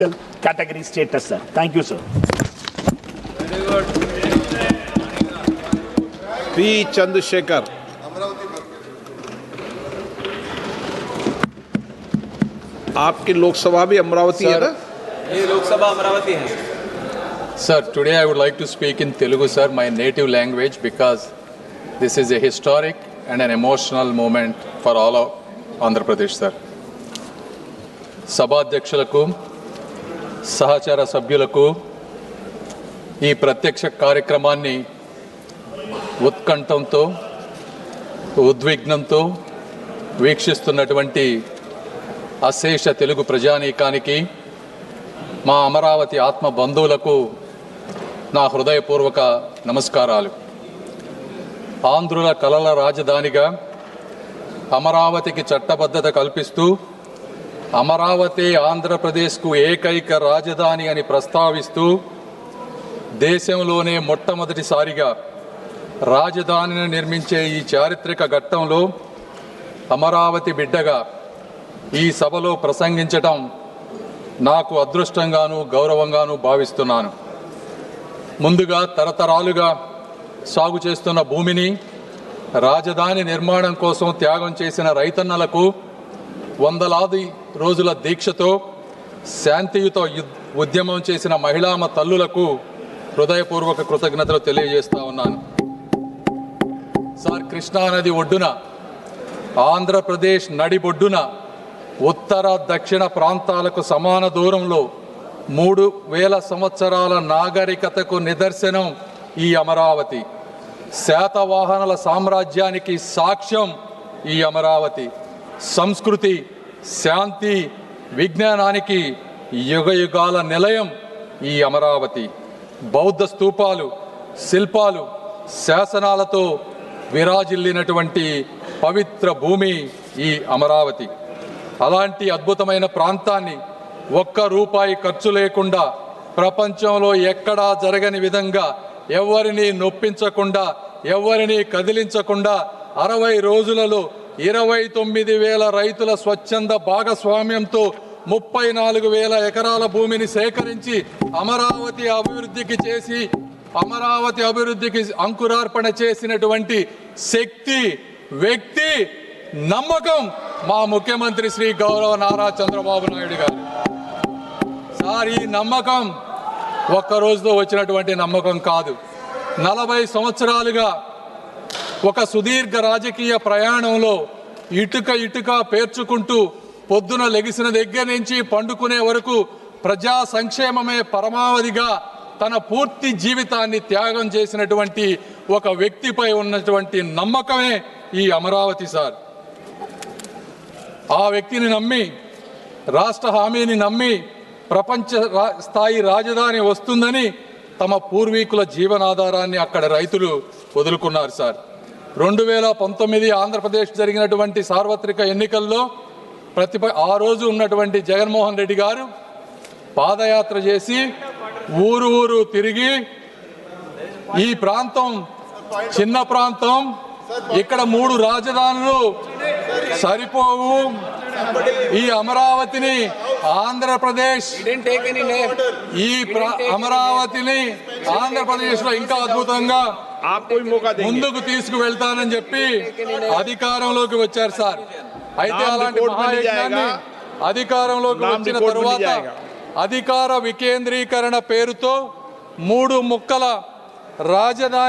category status, sir. Thank you, sir. Very good. P. Chandrasekhar. आपकी लोकसभा भी अमरावती है ना? ये लोकसभा अमरावती है. Sir, today I would like to speak in Telugu, sir, my native language, because this is a historic and an emotional moment for all of Andhra Pradesh, sir. సభాధ్యక్షులకు సహచర సభ్యులకు ఈ ప్రత్యక్ష కార్యక్రమాన్ని ఉత్కంఠంతో ఉద్విగ్నంతో వీక్షిస్తున్నటువంటి అశేష తెలుగు ప్రజానీకానికి మా అమరావతి ఆత్మ బంధువులకు నా హృదయపూర్వక నమస్కారాలు. ఆంధ్రుల కలల రాజధానిగా అమరావతికి చట్టబద్ధత కల్పిస్తూ అమరావతి ఆంధ్రప్రదేశ్కు ఏకైక రాజధాని అని ప్రస్తావిస్తూ దేశంలోనే మొట్టమొదటిసారిగా రాజధానిని నిర్మించే ఈ చారిత్రక ఘట్టంలో అమరావతి బిడ్డగా ఈ సభలో ప్రసంగించటం నాకు అదృష్టంగాను గౌరవంగాను భావిస్తున్నాను. ముందుగా తరతరాలుగా సాగు చేస్తున్న భూమిని రాజధాని నిర్మాణం కోసం త్యాగం చేసిన రైతన్నలకు, వందలాది రోజుల దీక్షతో శాంతియుత ఉద్యమం చేసిన మహిళామ తల్లులకు హృదయపూర్వక కృతజ్ఞతలు తెలియజేస్తా ఉన్నాను. సార్, కృష్ణానది ఒడ్డున, ఆంధ్రప్రదేశ్ నడిబొడ్డున, ఉత్తర దక్షిణ ప్రాంతాలకు సమాన దూరంలో 3000 సంవత్సరాల నాగరికతకు నిదర్శనం ఈ అమరావతి. శాతవాహనుల సామ్రాజ్యానికి సాక్ష్యం ఈ అమరావతి. సంస్కృతి, శాంతి, విజ్ఞానానికి యుగయుగాల నిలయం ఈ అమరావతి. బౌద్ధ స్తూపాలు, శిల్పాలు, శాసనాలతో విరాజిల్లినటువంటి పవిత్ర భూమి ఈ అమరావతి. అలాంటి అద్భుతమైన ప్రాంతాన్ని ఒక్క రూపాయి ఖర్చు లేకుండా, ప్రపంచంలో ఎక్కడా జరగని విధంగా, ఎవరిని నొప్పించకుండా, ఎవరిని కదిలించకుండా 60 రోజులలో 29,000 రైతుల స్వచ్ఛంద భాగస్వామ్యంతో 34,000 ఎకరాల భూమిని సేకరించి అమరావతి అభివృద్ధికి అంకురార్పణ చేసినటువంటి శక్తి, వ్యక్తి, నమ్మకం మా ముఖ్యమంత్రి శ్రీ గౌరవ నారా చంద్రబాబు నాయుడు గారు. సార్, ఈ నమ్మకం ఒక్క రోజుతో వచ్చినటువంటి నమ్మకం కాదు. 40 సంవత్సరాలుగా ఒక సుదీర్ఘ రాజకీయ ప్రయాణంలో ఇటుక పేర్చుకుంటూ పొద్దున లెగిసిన దగ్గర నుంచి పండుకునే వరకు ప్రజా సంక్షేమమే పరమావధిగా తన పూర్తి జీవితాన్ని త్యాగం చేసినటువంటి ఒక వ్యక్తిపై ఉన్నటువంటి నమ్మకమే ఈ అమరావతి. సార్, ఆ వ్యక్తిని నమ్మి, రాష్ట్ర హామీని నమ్మి ప్రపంచ స్థాయి రాజధాని వస్తుందని తమ పూర్వీకుల జీవనాధారాన్ని అక్కడ రైతులు వదులుకున్నారు. సార్, 2019 ఆంధ్రప్రదేశ్ జరిగినటువంటి సార్వత్రిక ఎన్నికల్లో ఆ రోజు ఉన్నటువంటి జగన్మోహన్ రెడ్డి గారు పాదయాత్ర చేసి ఊరు తిరిగి ఈ ప్రాంతం చిన్న ప్రాంతం, ఇక్కడ 3 రాజధానులు సరిపోవు, ఈ అమరావతిని ఆంధ్రప్రదేశ్లో ఇంకా అద్భుతంగా ముందుకు తీసుకువెళ్తానని చెప్పి అధికారంలోకి వచ్చారు. సార్, అయితే అలాంటి మహాయజ్ఞాన్ని అధికారంలోకి వచ్చిన తరువాత అధికార వికేంద్రీకరణ పేరుతో 3 ముక్కల రాజధాని